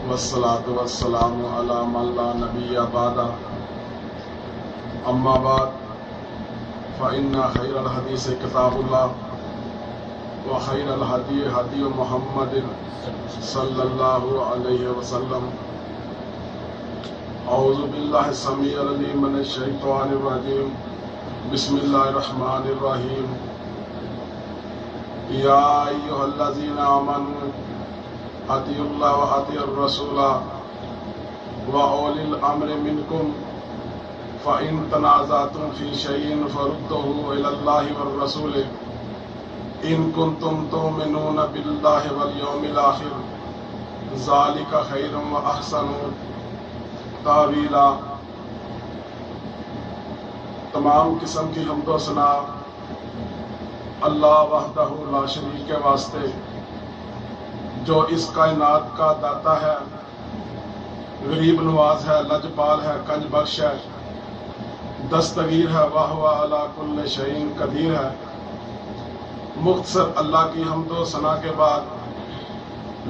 والصلاة والسلام على من لا نبي بعده أما بعد فإن خير الحديث كتاب الله وخير الهدي هدي محمد صلى الله عليه وسلم. أعوذ بالله السميع العليم من الشيطان الرجيم. بسم الله الرحمن الرحيم. يا أيها الذين آمنوا أطيعوا الله وأطيعوا الرسول وأولي الأمر منكم فإن تنازعتم في شيء فردوه إلى الله والرسول إن كنتم تؤمنون بالله واليوم الآخر ذلك خير وأحسن تاویلا. تمام قسم کی حمد و ثنا اللہ وحدہ لا شریک کے واسطے جو اس کائنات کا داتا ہے، غریب نواز ہے، لجپال ہے، کنج بخش ہے، دستگیر ہے، وَهُوَ عَلَى كُلِّ شَيْءٍ قدیر ہے. مختصر اللہ کی حمد و ثنا کے بعد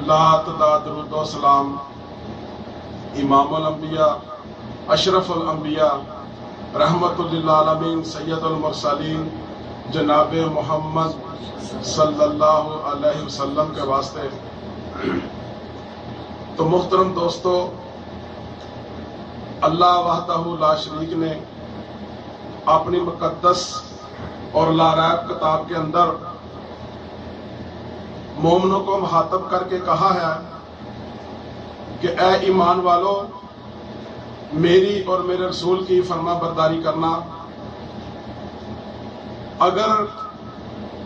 لا تعداد درود و سلام امام الانبیاء، اشرف الانبیاء، رحمت للعالمین، سید المرسلین جناب محمد صلی اللہ علیہ وسلم کے واسطے. تو محترم دوستو، اللہ وحدہ لا شریک نے اپنی مقدس اور لاریب کتاب کے اندر مومنوں کو مخاطب کر کے کہا ہے کہ اے ایمان والو، میری اور میرے رسول کی فرما برداری کرنا. اگر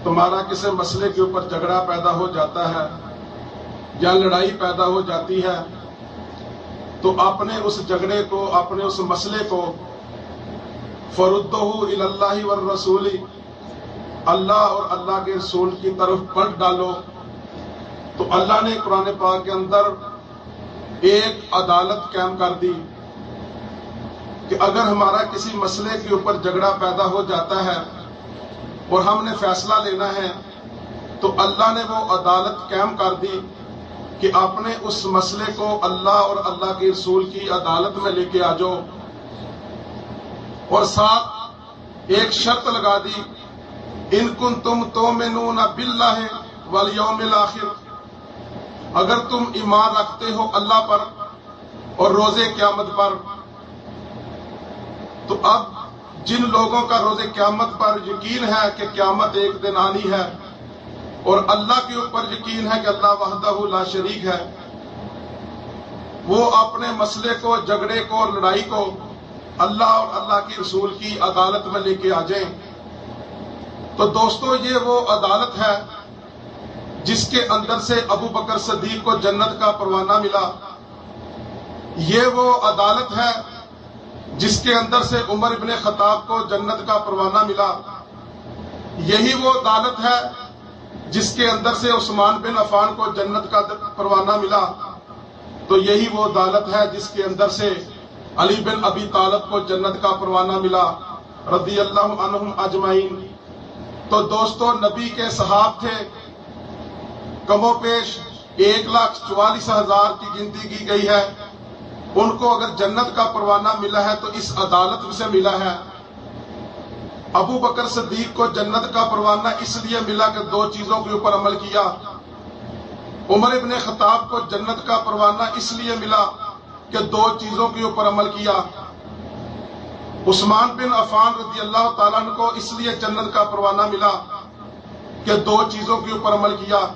تمہارا کسی مسئلے کے اوپر جھگڑا پیدا ہو جاتا ہے یا لڑائی پیدا ہو جاتی ہے تو اپنے اس جھگڑے کو، اپنے اس مسئلے کو فردوہ الی اللہ والرسول، اللہ اور اللہ کے رسول کی طرف پلٹ ڈالو. تو اللہ نے قرآن پاک کے اندر ایک عدالت قائم کر دی کہ اگر ہمارا کسی مسئلے کے اوپر جھگڑا پیدا ہو جاتا ہے اور ہم نے فیصلہ لینا ہے تو اللہ نے وہ عدالت قائم کر دی کہ آپ نے اس مسئلے کو اللہ اور اللہ کے رسول کی عدالت میں لے کے آ جاؤ. اور ساتھ ایک شرط لگا دی، ان کنتم تؤمنون باللہ والیوم الآخر، اگر تم ایمان رکھتے ہو اللہ پر اور روز قیامت پر. تو اب جن لوگوں کا روز قیامت پر یقین ہے کہ قیامت ایک دن آنی ہے اور اللہ کے اوپر یقین ہے کہ اللہ وحدہ لا شریک ہے، وہ اپنے مسئلے کو، جھگڑے کو اور لڑائی کو اللہ اور اللہ کے رسول کی عدالت میں لے کے آ جائیں. تو دوستو، یہ وہ عدالت ہے جس کے اندر سے ابو بکر صدیق کو جنت کا پروانہ ملا. یہ وہ عدالت ہے جس کے اندر سے عمر ابن خطاب کو جنت کا پروانہ ملا. یہی وہ عدالت ہے جس کے اندر سے عثمان بن عفان کو جنت کا پروانہ ملا. تو یہی وہ عدالت ہے جس کے اندر سے علی بن ابی طالب کو جنت کا پروانہ ملا رضی اللہ عنہم اجمعین. تو دوستو، نبی کے صحاب تھے، کم و بیش 1,44,000 کی گنتی کی گئی ہے. ان کو اگر جنت کا پروانہ ملا ہے تو اس عدالت سے ملا ہے. ابو بکر صدیق کو جنت کا پروانہ اس لیے ملا کہ دو چیزوں کے اوپر عمل کیا. عمر ابن خطاب کو جنت کا پروانہ اس لیے ملا کہ دو چیزوں کے اوپر عمل کیا. عثمان بن عفان رضی اللہ تعالیٰ عنہ کو اس لیے جنت کا پروانہ ملا کہ دو چیزوں کے اوپر عمل کیا.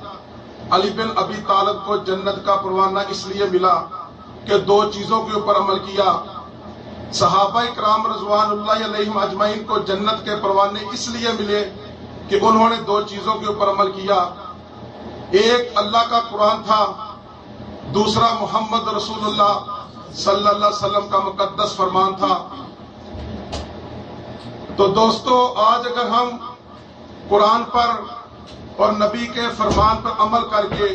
علی بن ابی طالب کو جنت کا پروانہ اس لیے ملا کہ دو چیزوں کے اوپر عمل کیا. صحابہ اکرام رضوان اللہ علیہم اجمعین کو جنت کے پروانے اس لیے ملے کہ انہوں نے دو چیزوں کے اوپر عمل کیا. ایک اللہ کا قرآن تھا، دوسرا محمد رسول اللہ صلی اللہ علیہ وسلم کا مقدس فرمان تھا. تو دوستو، آج اگر ہم قرآن پر اور نبی کے فرمان پر عمل کر کے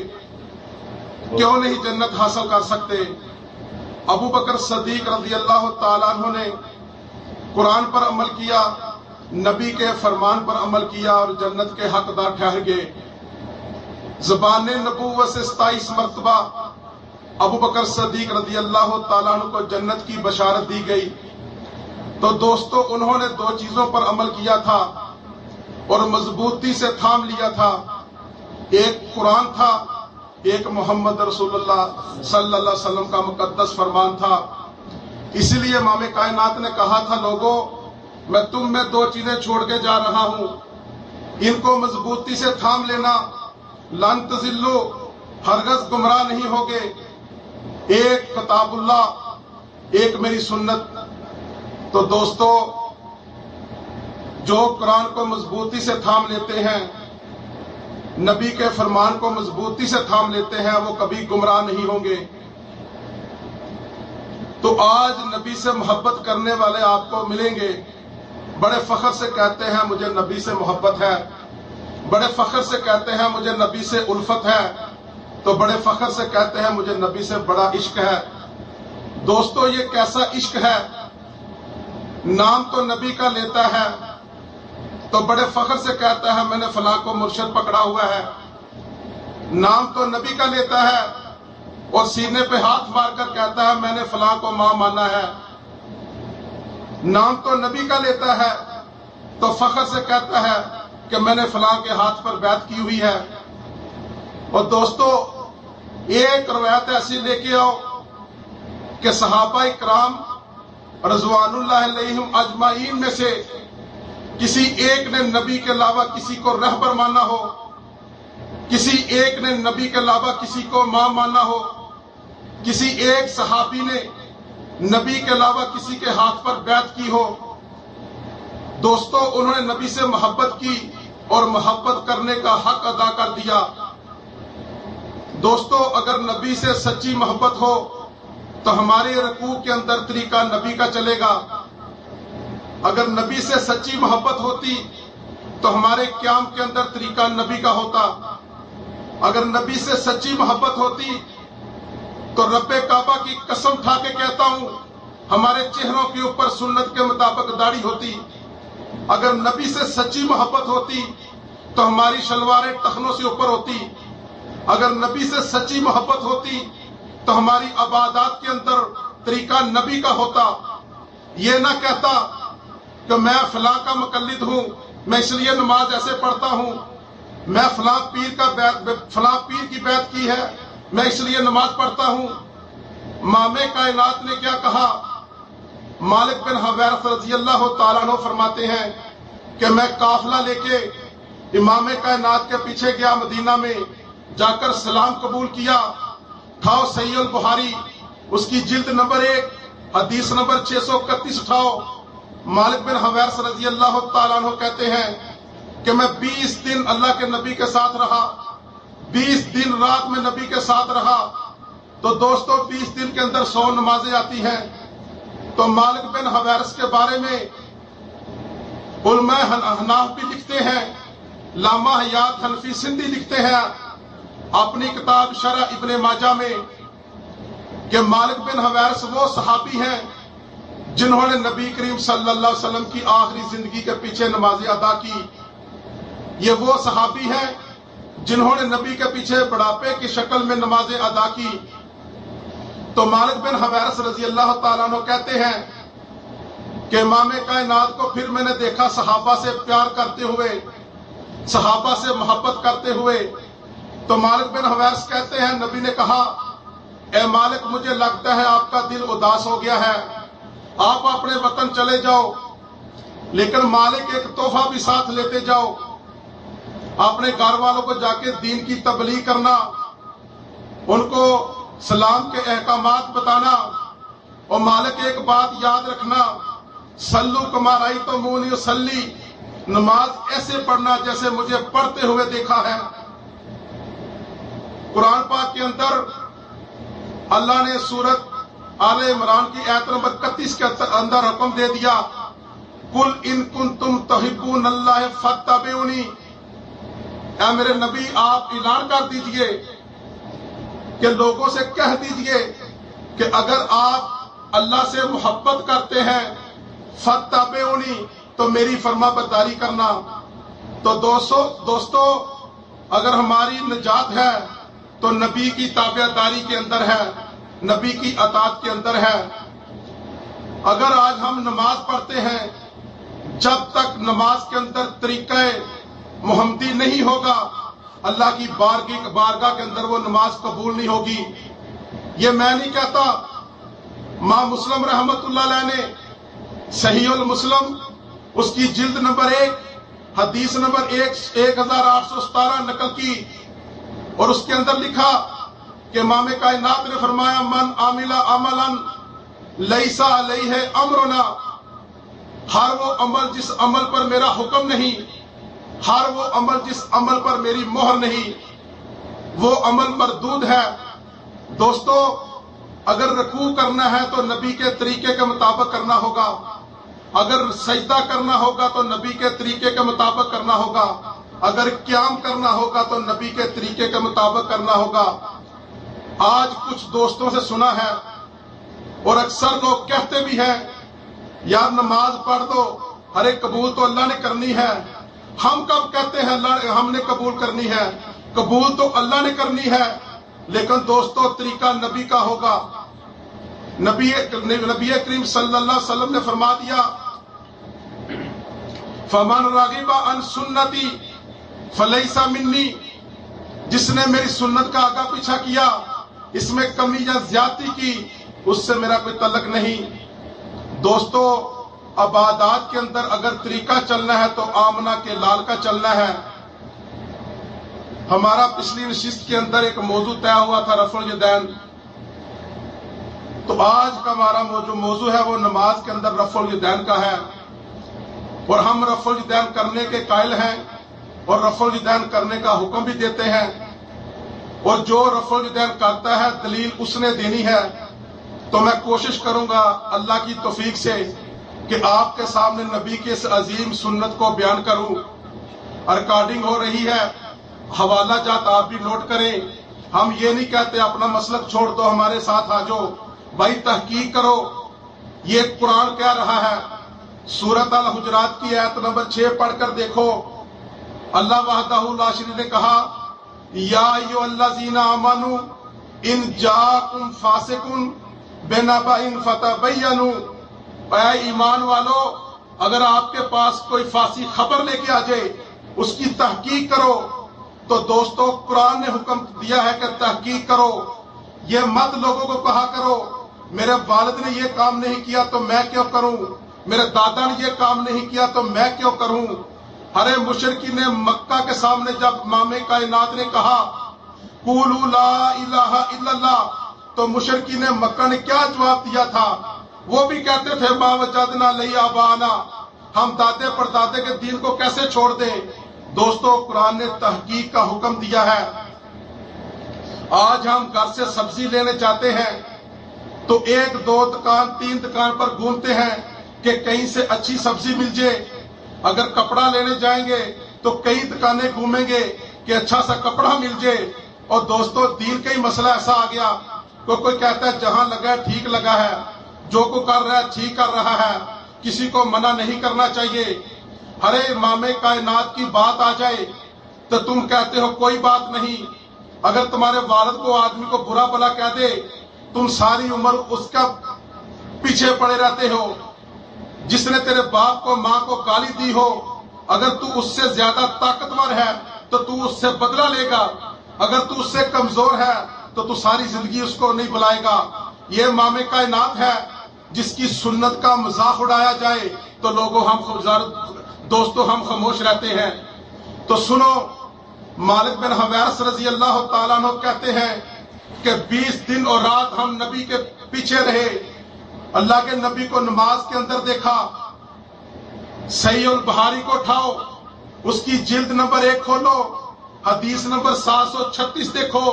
کیوں نہیں جنت حاصل کر سکتے؟ ابو بکر صدیق رضی اللہ تعالیٰ عنہ نے قرآن پر عمل کیا، نبی کے فرمان پر عمل کیا اور جنت کے حقدار ٹھہر گئے. زبان نبوت سے 27 مرتبہ ابو بکر صدیق رضی اللہ تعالیٰ عنہ کو جنت کی بشارت دی گئی، تو دوستو انہوں نے دو چیزوں پر عمل کیا تھا اور مضبوطی سے تھام لیا تھا، ایک قرآن تھا، ایک محمد رسول اللہ صلی اللہ علیہ وسلم کا مقدس فرمان تھا۔ اسی لیے امام کائنات نے کہا تھا، لوگوں میں تم میں دو چیزیں چھوڑ کے جا رہا ہوں، ان کو مضبوطی سے تھام لینا، لن تضلوا، ہرگز گمراہ نہیں ہوگے، ایک کتاب اللہ، ایک میری سنت۔ تو دوستو جو قرآن کو مضبوطی سے تھام لیتے ہیں، نبی کے فرمان کو مضبوطی سے تھام لیتے ہیں، وہ کبھی گمراہ نہیں ہوں گے۔ تو آج نبی سے محبت کرنے والے آپ کو ملیں گے، بڑے فخر سے کہتے ہیں مجھے نبی سے محبت ہے، بڑے فخر سے کہتے ہیں مجھے نبی سے الفت ہے، تو بڑے فخر سے کہتے ہیں مجھے نبی سے بڑا عشق ہے۔ دوستو یہ کیسا عشق ہے، نام تو نبی کا لیتا ہے تو بڑے فخر سے کہتا ہے میں نے فلاں کو مرشد پکڑا ہوا ہے، نام تو نبی کا لیتا ہے اور سینے پہ ہاتھ مار کر کہتا ہے میں نے فلاں کو ماں مانا ہے، نام تو نبی کا لیتا ہے تو فخر سے کہتا ہے کہ میں نے فلاں کے ہاتھ پر بیعت کی ہوئی ہے۔ اور دوستو ایک روایت ایسی لے کے آؤ کہ صحابہ اکرام رضوان اللہ علیہم اجمعین میں سے کسی ایک نے نبی کے علاوہ کسی کو رہبر مانا ہو، کسی ایک نے نبی کے علاوہ کسی کو ماں مانا ہو، کسی ایک صحابی نے نبی کے علاوہ کسی کے ہاتھ پر بیعت کی ہو۔ دوستو انہوں نے نبی سے محبت کی اور محبت کرنے کا حق ادا کر دیا۔ دوستو اگر نبی سے سچی محبت ہو تو ہمارے رکوع کے اندر طریقہ نبی کا چلے گا، اگر نبی سے سچی محبت ہوتی تو ہمارے قیام کے اندر طریقہ نبی کا ہوتا، اگر نبی سے سچی محبت ہوتی تو رب کعبہ کی قسم کھا کے کہتا ہوں ہمارے چہروں کے اوپر سنت کے مطابق داڑھی ہوتی، اگر نبی سے سچی محبت ہوتی تو ہماری شلواریں ٹخنوں سے اوپر ہوتی، اگر نبی سے سچی محبت ہوتی تو ہماری عبادات کے اندر طریقہ نبی کا ہوتا۔ یہ نہ کہتا کہ میں فلاں کا مقلد ہوں، میں اس لیے نماز ایسے پڑھتا ہوں، میں فلاں پیر کی بیعت کی ہے میں اس لیے نماز پڑھتا ہوں۔ امام کائنات نے کیا کہا؟ مالک بن حویرث رضی اللہ تعالیٰ عنہ فرماتے ہیں کہ میں قافلہ لے کے امام کائنات کے پیچھے گیا، مدینہ میں جا کر سلام قبول کیا، اٹھاؤ صحیح البخاری اس کی جلد نمبر 1 حدیث نمبر 631 اٹھاؤ۔ مالک بن حویرث رضی اللہ تعالیٰ عنہ کہتے ہیں کہ میں 20 دن اللہ کے نبی کے ساتھ رہا، 20 دن رات میں نبی کے ساتھ رہا۔ تو دوستو 20 دن کے اندر 100 نمازیں آتی ہیں۔ تو مالک بن حویرث کے بارے میں علماء حناف بھی لکھتے ہیں، علامہ حیات حنفی سندھی لکھتے ہیں اپنی کتاب شرح ابن ماجہ میں کہ مالک بن حویرث وہ صحابی ہیں جنہوں نے نبی کریم صلی اللہ علیہ وسلم کی آخری زندگی کے پیچھے نمازیں ادا کی۔ یہ وہ صحابی ہیں جنہوں نے نبی کے پیچھے بڑھاپے کی شکل میں نمازیں ادا کی۔ تو مالک بن حویرث رضی اللہ تعالیٰ عنہ کہتے ہیں کہ امام کائنات کو پھر میں نے دیکھا صحابہ سے پیار کرتے ہوئے، صحابہ سے محبت کرتے ہوئے۔ تو مالک بن حویرث کہتے ہیں نبی نے کہا اے مالک مجھے لگتا ہے آپ کا دل اداس ہو گیا ہے، آپ اپنے وطن چلے جاؤ، لیکن مالک ایک تحفہ بھی ساتھ لیتے جاؤ، اپنے گھر والوں کو جا کے دین کی تبلیغ کرنا، ان کو سلام کے احکامات بتانا، اور مالک ایک بات یاد رکھنا، صلو کما رأیتمونی اصلی، نماز ایسے پڑھنا جیسے مجھے پڑھتے ہوئے دیکھا ہے۔ قرآن پاک کے اندر اللہ نے سورت آل عمران کی آیت نمبر 31 کے اندر حکم دے دیا قل ان کنتم تحبون اللہ فاتبعونی، اے میرے نبی آپ اعلان کر دیجئے کہ لوگوں سے کہہ دیجئے کہ اگر آپ اللہ سے محبت کرتے ہیں فاتبعونی تو میری فرما برداری کرنا۔ تو دوستو اگر ہماری نجات ہے تو نبی کی تابعداری کے اندر ہے۔ نبی کی اطاعت کے اندر ہے۔ اگر آج ہم نماز پڑھتے ہیں، جب تک نماز کے اندر طریقہ محمدی نہیں ہوگا، اللہ کی بارگاہ کے اندر وہ نماز قبول نہیں ہوگی۔ یہ میں نہیں کہتا، امام مسلم رحمت اللہ علیہ نے صحیح المسلم اس کی جلد نمبر 1 حدیث نمبر 1817 نقل کی، اور اس کے اندر لکھا کہ امام کائنات نے فرمایا من عامل عملا لیس علیہ امرنا، ہر وہ عمل جس عمل پر میرا حکم نہیں، ہر وہ عمل جس عمل پر میری مہر نہیں، وہ عمل مردود ہے۔ دوستو، اگر رکوع کرنا ہے تو نبی کے طریقے کے مطابق کرنا ہوگا، اگر سجدہ کرنا ہوگا تو نبی کے طریقے کے مطابق کرنا ہوگا، اگر قیام کرنا ہوگا تو نبی کے طریقے کے مطابق کرنا ہوگا۔ آج کچھ دوستوں سے سنا ہے، اور اکثر لوگ کہتے بھی ہیں یار نماز پڑھ دو، ارے قبول تو اللہ نے کرنی ہے۔ ہم کب کہتے ہیں ہم نے قبول کرنی ہے؟ قبول تو اللہ نے کرنی ہے، لیکن دوستو طریقہ نبی کا ہوگا۔ نبی کریم صلی اللہ علیہ وسلم نے فرما دیا فَمَنْ رَغِبَ عَنْ سُنَّتِي فَلَيْسَ مِنِّي، جس نے میری سنت کا آگا پیچھا کیا، اس میں کمی یا زیادتی کی، اس سے میرا کوئی تعلق نہیں۔ دوستو، عبادات کے اندر اگر طریقہ چلنا ہے تو آمنہ کے لال کا چلنا ہے۔ ہمارا پچھلی نشست کے اندر ایک موضوع طے ہوا تھا رفع الیدین، تو آج کا ہمارا جو موضوع ہے وہ نماز کے اندر رفع الیدین کا ہے، اور ہم رفع الیدین کرنے کے قائل ہیں اور رفع الیدین کرنے کا حکم بھی دیتے ہیں، اور جو رفع الیدین کرتا ہے دلیل اس نے دینی ہے۔ تو میں کوشش کروں گا اللہ کی توفیق سے کہ آپ کے سامنے نبی کی اس عظیم سنت کو بیان کروں۔ ریکارڈنگ ہو رہی ہے، حوالہ جات آپ بھی نوٹ کریں۔ ہم یہ نہیں کہتے اپنا مسلک چھوڑ دو ہمارے ساتھ آ جاؤ، بھائی تحقیق کرو۔ یہ قرآن کہہ رہا ہے، سورۃ الحجرات کی آیت نمبر 6 پڑھ کر دیکھو۔ اللہ وحدہ لا شریک نے کہا یا ایھا الذین آمنوا ان جاءکم فاسق بنبأ فتبینوا، اے ایمان والو، اگر آپ کے پاس کوئی فاسق خبر لے کے آ جائے اس کی تحقیق کرو۔ تو دوستو قرآن نے حکم دیا ہے کہ تحقیق کرو، یہ مت لوگوں کو کہا کرو میرے والد نے یہ کام نہیں کیا تو میں کیوں کروں، میرے دادا نے یہ کام نہیں کیا تو میں کیوں کروں۔ ہر مشرکین مکہ کے سامنے جب امام کائنات نے کہا قولوا لا الہ الا اللہ، تو مشرکین مکہ نے کیا جواب دیا تھا؟ وہ بھی کہتے تھے ما وجدنا علیہ آباءنا، ہم دادے پردادے کے دین کو کیسے چھوڑ دیں۔ دوستو قرآن نے تحقیق کا حکم دیا ہے۔ آج ہم گھر سے سبزی لینے جاتے ہیں تو 1 2 دکان 3 دکان پر گھومتے ہیں کہ کہیں سے اچھی سبزی مل جائے۔ اگر کپڑا لینے جائیں گے تو کئی دکانیں گھومیں گے کہ اچھا سا کپڑا مل جائے۔ اور دوستو دین کا ہی مسئلہ ایسا آ گیا، کوئی کہتا ہے جہاں لگا ہے ٹھیک لگا ہے، جو کو کر رہا ہے ٹھیک کر رہا ہے، کسی کو منع نہیں کرنا چاہیے۔ ہرے امام کائنات کی بات آ جائے تو تم کہتے ہو کوئی بات نہیں۔ اگر تمہارے والد کو آدمی کو برا بلا کہہ دے، تم ساری عمر اس کا پیچھے پڑے رہتے ہو۔ جس نے تیرے باپ کو ماں کو گالی دی ہو، اگر تو اس سے زیادہ طاقتور ہے تو تو اس سے بدلہ لے گا، اگر تو اس سے کمزور ہے تو تو ساری زندگی اس کو نہیں بلائے گا۔ یہ امام کائنات ہے جس کی سنت کا مذاق اڑایا جائے تو لوگوں دوستو ہم خاموش رہتے ہیں۔ تو سنو، مالک بن حویرث رضی اللہ تعالیٰ عنہ کہتے ہیں کہ 20 دن اور رات ہم نبی کے پیچھے رہے، اللہ کے نبی کو نماز کے اندر دیکھا۔ صحیح البخاری کو اٹھاؤ، اس کی جلد نمبر 1 کھولو، حدیث نمبر 736 دیکھو۔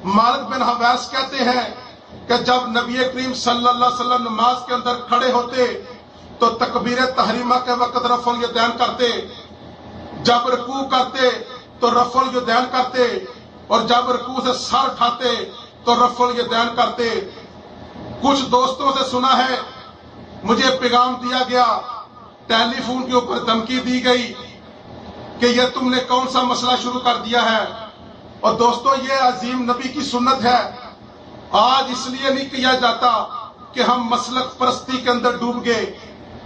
مالک بن حویرث کہتے ہیں کہ جب نبی کریم صلی اللہ علیہ وسلم نماز کے اندر کھڑے ہوتے تو تکبیر تحریمہ کے وقت رفع الیدین کرتے، جب رکوع کرتے تو رفع الیدین کرتے، اور جب رکوع سے سر اٹھاتے تو رفع الیدین کرتے۔ کچھ دوستوں سے سنا ہے، مجھے پیغام دیا گیا، ٹیلی فون کے اوپر دھمکی دی گئی کہ یہ تم نے کون سا مسئلہ شروع کر دیا ہے۔ اور دوستو یہ عظیم نبی کی سنت ہے، آج اس لیے نہیں کیا جاتا کہ ہم مسلک پرستی کے اندر ڈوب گئے.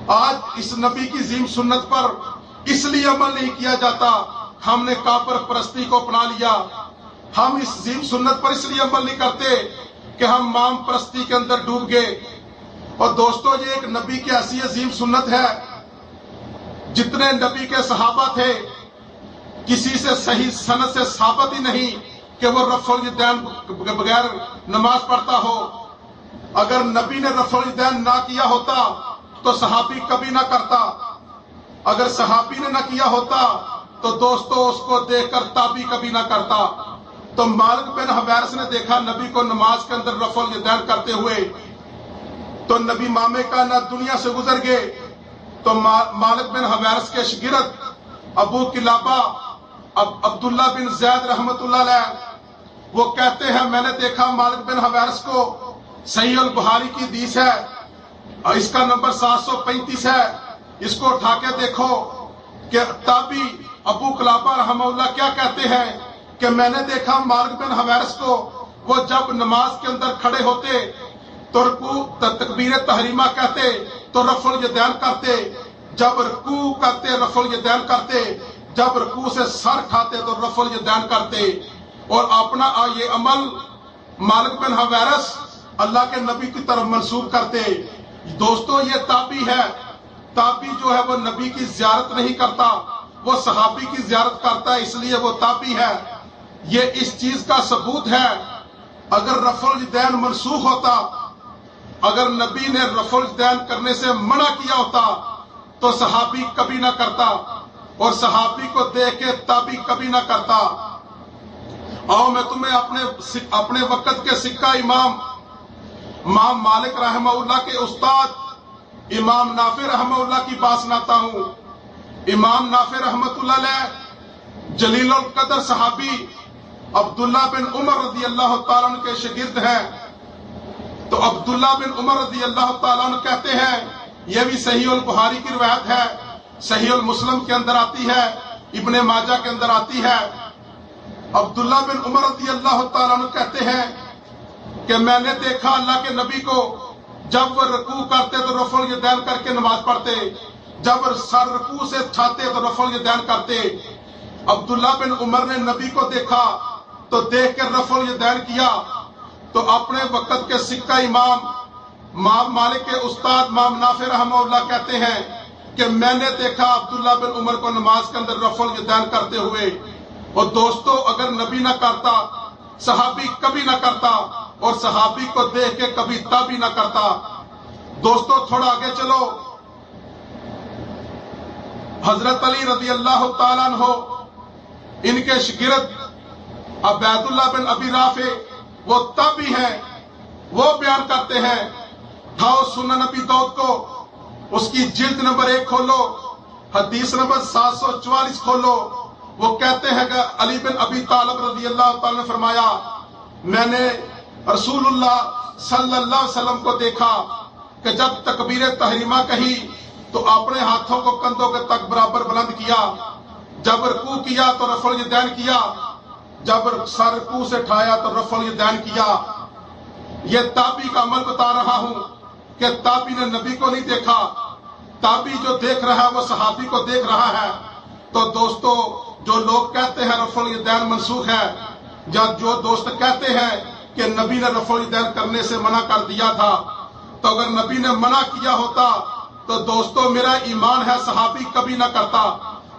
آج اس نبی کی عظیم سنت پر اس لیے عمل نہیں کیا جاتا ہم نے کافر پرستی کو اپنا لیا. ہم اس عظیم سنت پر اس لیے عمل نہیں کرتے کہ ہم مام پرستی کے اندر ڈوب گئے. اور دوستو یہ ایک نبی کی ایسی عظیم سنت ہے. جتنے نبی کے صحابہ تھے کسی سے صحیح سند سے ثابت ہی نہیں کہ وہ رفع الیدین بغیر نماز پڑھتا ہو. اگر نبی نے رفع الیدین نہ کیا ہوتا تو صحابی کبھی نہ کرتا. اگر صحابی نے نہ کیا ہوتا تو دوستو اس کو دیکھ کر تابعی کبھی نہ کرتا. تو مالک بن حویرث نے دیکھا نبی کو نماز کے اندر رفع الیدین کرتے ہوئے تو نبی مامے کا نہ دنیا سے گزر گئے. تو مالک بن حویرث کے شاگرد ابو کلابہ عبداللہ بن زید رحمت اللہ علیہ وہ کہتے ہیں میں نے دیکھا مالک بن حویرث کو. صحیح البخاری کی حدیث ہے اور اس کا نمبر 735 ہے. اس کو اٹھا کے دیکھو کہ تابعی ابو کلابہ رحمہ اللہ کیا کہتے ہیں کہ میں نے دیکھا مالک بن حویرث کو وہ جب نماز کے اندر کھڑے ہوتے تو رکوع تکبیر تحریمہ کہتے تو رفع الیدین کرتے. جب رکوع کرتے رفع الیدین کرتے. جب رکوع سے سر کھاتے تو رفع الیدین کرتے. اور اپنا یہ عمل مالک بن حویرث اللہ کے نبی کی طرف منسوب کرتے. دوستو یہ تابعی ہے. تابعی جو ہے وہ نبی کی زیارت نہیں کرتا وہ صحابی کی زیارت کرتا ہے اس لیے وہ تابعی ہے. یہ اس چیز کا ثبوت ہے. اگر رفع الیدین منسوخ ہوتا اگر نبی نے رفع الیدین کرنے سے منع کیا ہوتا تو صحابی کبھی نہ کرتا اور صحابی کو دیکھ کے تابعی کبھی نہ کرتا. آؤ میں تمہیں اپنے وقت کے سکہ امام مالک رحمہ اللہ کے استاد امام نافع رحمہ اللہ کی بات سناتا ہوں. امام نافع رحمت اللہ علیہ جلیل القدر صحابی عبداللہ بن عمر رضی اللہ تعالیٰ عنہ کے شاگرد ہیں. تو عبداللہ بن عمر رضی اللہ تعالیٰ عنہ کہتے ہیں یہ بھی صحیح البخاری کی روایت ہے. صحیح المسلم کے اندر آتی ہے. ابن ماجہ کے اندر آتی ہے. عبداللہ بن عمر رضی اللہ تعالیٰ عنہ کہتے ہیں کہ میں نے دیکھا اللہ کے نبی کو جب وہ رکوع کرتے تو رفع الیدین کر کے نماز پڑھتے. جب سر رکوع سے اٹھاتے تو رفع الیدین کرتے. عبداللہ بن عمر نے نبی کو دیکھا تو دیکھ کر رفع الیدین کیا. تو اپنے وقت کے سکہ امام مالک کے استاد امام نافع رحمہ اللہ کہتے ہیں کہ میں نے دیکھا عبداللہ بن عمر کو نماز کے اندر رفع الیدین کرتے ہوئے. اور دوستو اگر نبی نہ کرتا صحابی کبھی نہ کرتا اور صحابی کو دیکھ کے کبھی تابعی نہ کرتا. دوستو تھوڑا آگے چلو. حضرت علی رضی اللہ تعالیٰ عنہ ان کے شاگرد عبید اللہ بن ابی رافع وہ تابعی ہیں. وہ بیان کرتے ہیں اٹھاؤ سنن نبی داؤد کو اس کی جلد نمبر 1 کھولو حدیث نمبر 744 کھولو. وہ کہتے ہیں کہ علی بن ابی طالب رضی اللہ تعالیٰ نے فرمایا میں نے رسول اللہ صلی اللہ علیہ وسلم کو دیکھا کہ جب تکبیر تحریمہ کہی تو اپنے ہاتھوں کو کندھوں کے تک برابر بلند کیا. جب رکوع کیا تو رفع الیدین کیا. جب سر رکوع سے اٹھایا تو رفع الیدین کیا. یہ تابعی کا عمل بتا رہا ہوں کہ تابعی نے نبی کو نہیں دیکھا. تابعی جو دیکھ رہا ہے وہ صحابی کو دیکھ رہا ہے. تو دوستو جو لوگ کہتے ہیں رفع الیدین منسوخ ہے یا جو دوست کہتے ہیں کہ نبی نے رفع الیدین کرنے سے منع کر دیا تھا تو اگر نبی نے منع کیا ہوتا تو دوستو میرا ایمان ہے صحابی کبھی نہ کرتا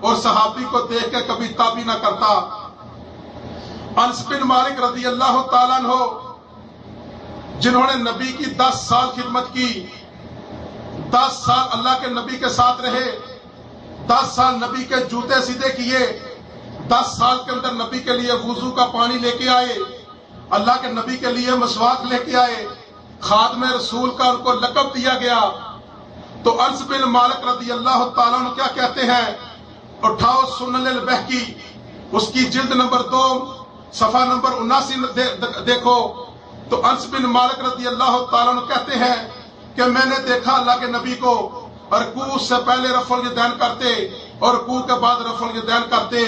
اور صحابی کو دیکھ کے کبھی تابعی نہ کرتا. انس بن مالک رضی اللہ تعالیٰ عنہ جنہوں نے نبی کی 10 سال خدمت کی 10 سال اللہ کے نبی کے ساتھ رہے 10 سال نبی کے جوتے سیدھے کیے 10 سال کے اندر نبی کے لیے وضو کا پانی لے کے آئے اللہ کے نبی کے لیے مسواک لے کے آئے خادم رسول کا ان کو لقب دیا گیا. تو انس بن مالک رضی اللہ تعالیٰ عنہ کیا کہتے ہیں اٹھاؤ سنن البہقی اس کی جلد نمبر 2 صفحہ نمبر 79 دیکھو. تو انس بن مالک رضی اللہ تعالیٰ عنہ کہتے ہیں کہ میں نے دیکھا اللہ کے نبی کو رکوع سے پہلے رفع الیدین کرتے اور رکوع کے بعد رفع الیدین کرتے.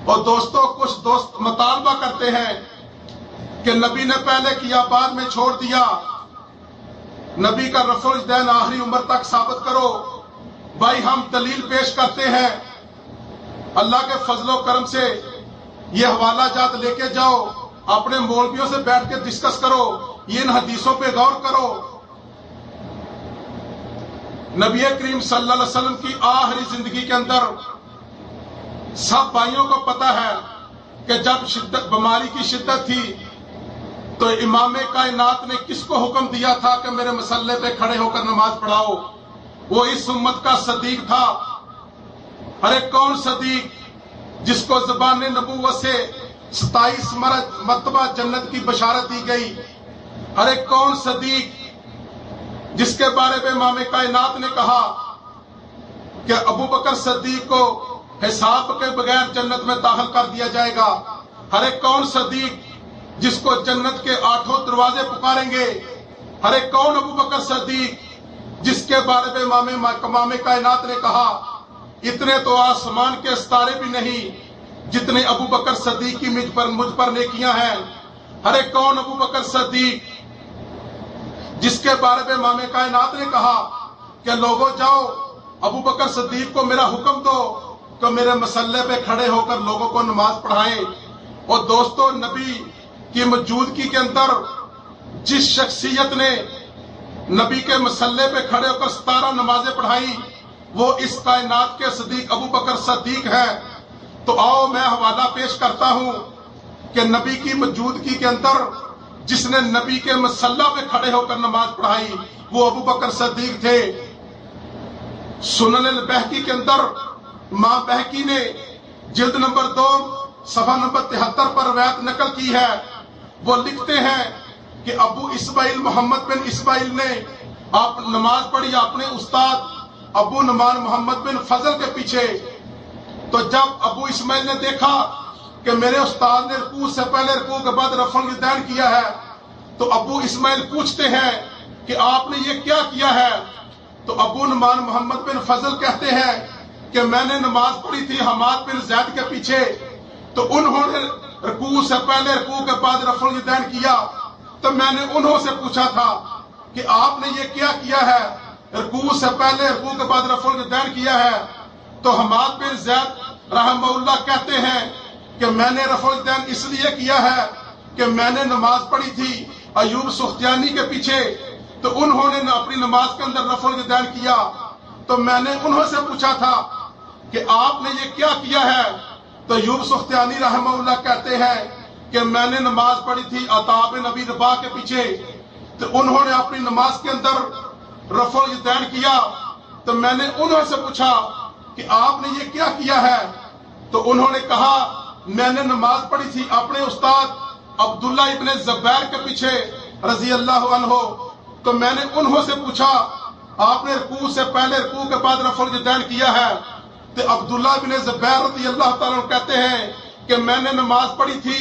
اور دوستو کچھ دوست مطالبہ کرتے ہیں کہ نبی نے پہلے کیا بعد میں چھوڑ دیا، نبی کا رفع الیدین آخری عمر تک ثابت کرو۔ بھائی ہم دلیل پیش کرتے ہیں، اللہ کے فضل و کرم سے یہ حوالہ جات لے کے جاؤ، اپنے مولویوں سے بیٹھ کے ڈسکس کرو، یہ ان حدیثوں پہ غور کرو۔ نبی کریم صلی اللہ علیہ وسلم کی آخری زندگی کے اندر سب بھائیوں کو پتا ہے کہ جب بیماری کی شدت تھی تو امام کائنات نے کس کو حکم دیا تھا کہ میرے مصلے پہ کھڑے ہو کر نماز پڑھاؤ؟ وہ اس امت کا صدیق تھا۔ ارے کون صدیق جس کو زبان نبوت سے 27 مرتبہ جنت کی بشارت دی گئی؟ ارے کون صدیق جس کے بارے میں امام کائنات نے کہا کہ ابو بکر صدیق کو حساب کے بغیر جنت میں داخل کر دیا جائے گا؟ ارے کون صدیق جس کو جنت کے 8 دروازے پکاریں گے؟ ارے کون ابو بکر صدیق جس کے بارے میں امام کائنات نے کہا اتنے تو آسمان کے ستارے بھی نہیں جتنے ابو بکر صدیق کی مجھ پر نیکیاں ہیں؟ ارے کون ابو بکر صدیق جس کے بارے میں امام کائنات نے کہا کہ لوگوں جاؤ ابو بکر صدیق کو میرا حکم دو کہ میرے مصلے پہ کھڑے ہو کر لوگوں کو نماز پڑھائیں۔ اور دوستو، نبی کی موجودگی کے اندر جس شخصیت نے نبی کے مصلے پہ کھڑے ہو کر 17 نمازیں پڑھائی وہ اس کائنات کے صدیق ابو بکر صدیق ہے۔ تو آؤ میں حوالہ پیش کرتا ہوں کہ نبی کی موجودگی کے اندر جس نے نبی کے مصلی پہ کھڑے ہو کر نماز پڑھائی وہ ابو بکر صدیق تھے۔ سنن البہقی کے اندر ماں بہقی نے جلد نمبر 2 صفحہ نمبر 73 پر روایت نقل کی ہے۔ وہ لکھتے ہیں کہ ابو اسماعیل محمد بن اسماعیل نے آپ نماز پڑھی اپنے استاد ابو نعمان محمد بن فضل کے پیچھے۔ تو جب ابو اسماعیل نے دیکھا کہ میرے استاد نے رکوع سے پہلے رکوع کے بعد رفع الیدین کیا ہے تو ابو اسماعیل پوچھتے ہیں کہ آپ نے یہ کیا کیا ہے؟ تو ابو نعمان محمد بن فضل کہتے ہیں کہ میں نے نماز پڑھی تھی حماد بن زید کے پیچھے، تو انہوں نے رکوع سے پہلے رکوع کے بعد رفع الیدین کیا، تو میں نے انہوں سے پوچھا تھا کہ آپ نے یہ کیا کیا ہے؟ رکوع سے پہلے رکوع کے بعد رفع الیدین کیا ہے۔ تو حماد بن زید رحمہ اللہ کہتے ہیں کہ میں نے رفع الیدین اس لیے کیا ہے کہ میں نے نماز پڑھی تھی ایوب سختیانی کے پیچھے، تو انہوں نے اپنی نماز کے اندر رفع الیدین کیا، تو میں نے انہوں سے پوچھا تھا کہ آپ نے یہ کیا کیا ہے؟ تو ایوب سختیانی رحمہ اللہ کہتے ہیں کہ میں نے نماز پڑھی تھی عطا بن ابی رباح کے پیچھے، تو انہوں نے اپنی نماز کے اندر رفع الیدین کیا، تو میں نے انہوں سے پوچھا کہ آپ نے یہ کیا کیا ہے؟ تو انہوں نے کہا میں نے نماز پڑھی تھی اپنے استاد عبداللہ ابن زبیر کے پیچھے رضی اللہ عنہ، تو میں نے انہوں سے پوچھا آپ نے رکوع سے پہلے رکوع کے بعد رفع الیدین کیا ہے؟ تو عبداللہ ابن زبیر رضی اللہ تعالیٰ عنہ کہتے ہیں کہ میں نے نماز پڑھی تھی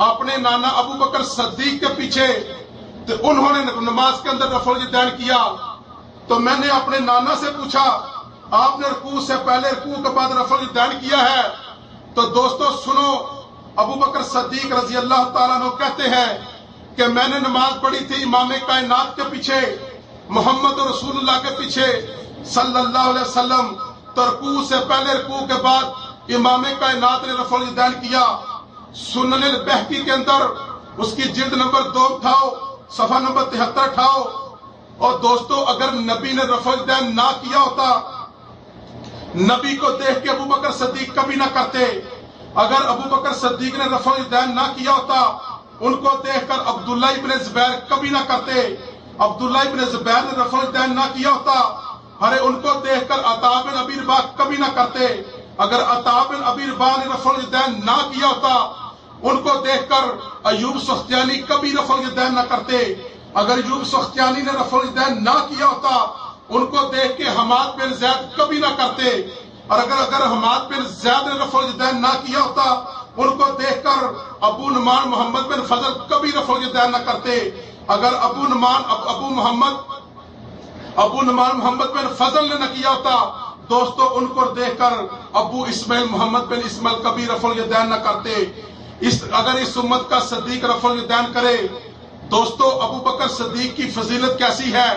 اپنے نانا ابو بکر صدیق کے پیچھے، تو انہوں نے نماز کے اندر رفع الیدین کیا، تو میں نے اپنے نانا سے پوچھا آپ نے رکوع سے پہلے رکوع کے بعد رفع الیدین کیا ہے؟ تو دوستو سنو، ابو بکر صدیق رضی اللہ تعالیٰ عنہ کہتے ہیں کہ میں نے نماز پڑھی تھی امام کائنات کے پیچھے، محمد رسول اللہ کے پیچھے صلی اللہ علیہ وسلم، تو رکوع سے پہلے رکوع کے بعد امام کائنات نے رفع الیدین کیا۔ سنن البہقی کے اندر اس کی جلد نمبر 2 اٹھاؤ، صفحہ نمبر 73 اٹھاؤ۔ اور دوستو اگر نبی نے رفع الیدین نہ کیا ہوتا، نبی کو دیکھ کے ابو بکر صدیق کبھی نہ کرتے، اگر ابو بکر صدیق نے رفع الیدین نہ کیا ہوتا ان کو دیکھ کر عبداللہ ابن زبیر کبھی نہ کرتے، عبداللہ ابن زبیر نے رفع الیدین نہ کیا ہوتا ارے ان کو دیکھ کر عطا بن ابی رباح کبھی نہ کرتے، اگر عطا بن ابی رباح نے رفع الیدین نہ کیا ہوتا ان کو دیکھ کر ایوب سختیانی کبھی رفع الیدین نہ کرتے، اگر ایوب سختیانی نے رفع الیدین نہ کیا ہوتا ان کو دیکھ کے حماد بن زید کبھی نہ کرتے، اور اگر حماد بن زید نے رفع الیدین نہ کیا ہوتا ان کو دیکھ کر ابو نعمان محمد بن فضل کبھی رفع الیدین نہ کرتے، اگر ابو نعمان محمد بن فضل نے نہ کیا ہوتا دوستو ان کو دیکھ کر ابو اسماعیل محمد بن اسماعیل کبھی رفع الیدین نہ کرتے۔ اگر اس امت کا صدیق رفع الیدین کرے، دوستو ابو بکر صدیق کی فضیلت کیسی ہے؟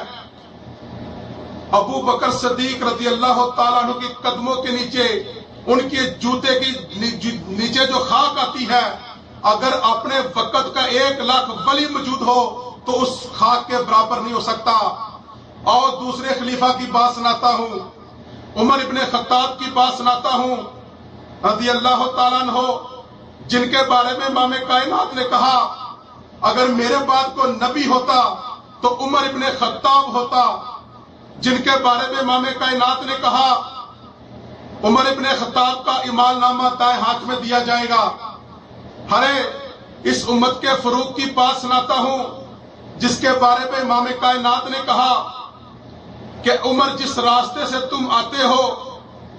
ابو بکر صدیق رضی اللہ تعالیٰ عنہ کے قدموں کے نیچے، ان کے جوتے کی نیچے جو خاک آتی ہے، اگر اپنے وقت کا 1,00,000 ولی موجود ہو تو اس خاک کے برابر نہیں ہو سکتا۔ اور دوسرے خلیفہ کی بات سناتا ہوں، عمر ابن خطاب کی بات سناتا ہوں رضی اللہ تعالیٰ عنہ، جن کے بارے میں امام کائنات نے کہا اگر میرے بعد کو نبی ہوتا تو عمر ابن خطاب ہوتا، جن کے بارے میں امام کائنات نے کہا عمر ابن خطاب کا ایمال نامہ دائیں ہاتھ میں دیا جائے گا۔ ہرے اس امت کے فروغ کی بات سناتا ہوں، جس کے بارے میں امام کائنات نے کہا کہ عمر جس راستے سے تم آتے ہو،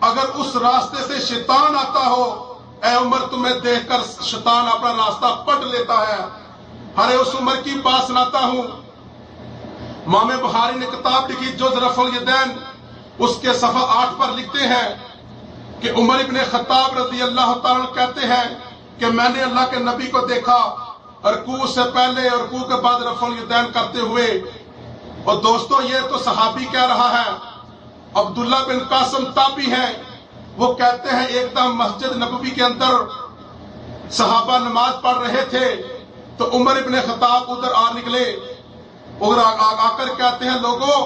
اگر اس راستے سے شیطان آتا ہو، اے عمر تمہیں دیکھ کر شیطان اپنا راستہ پٹ لیتا ہے۔ ہرے اس عمر کی بات سناتا ہوں، امام بخاری نے کتاب لکھی جز رفع الیدین، اس کے صفحہ 8 پر لکھتے ہیں کہ عمر ابن خطاب رضی اللہ تعالیٰ کہتے ہیں کہ میں نے اللہ کے نبی کو دیکھا رکوع سے پہلے اور رکوع کے بعد رفع الیدین کرتے ہوئے۔ اور دوستو یہ تو صحابی کہہ رہا ہے، عبداللہ بن قاسم تابعی ہیں، وہ کہتے ہیں ایک دم مسجد نبوی کے اندر صحابہ نماز پڑھ رہے تھے تو عمر ابن خطاب ادھر آ نکلے اور آ کر کہتے ہیں لوگوں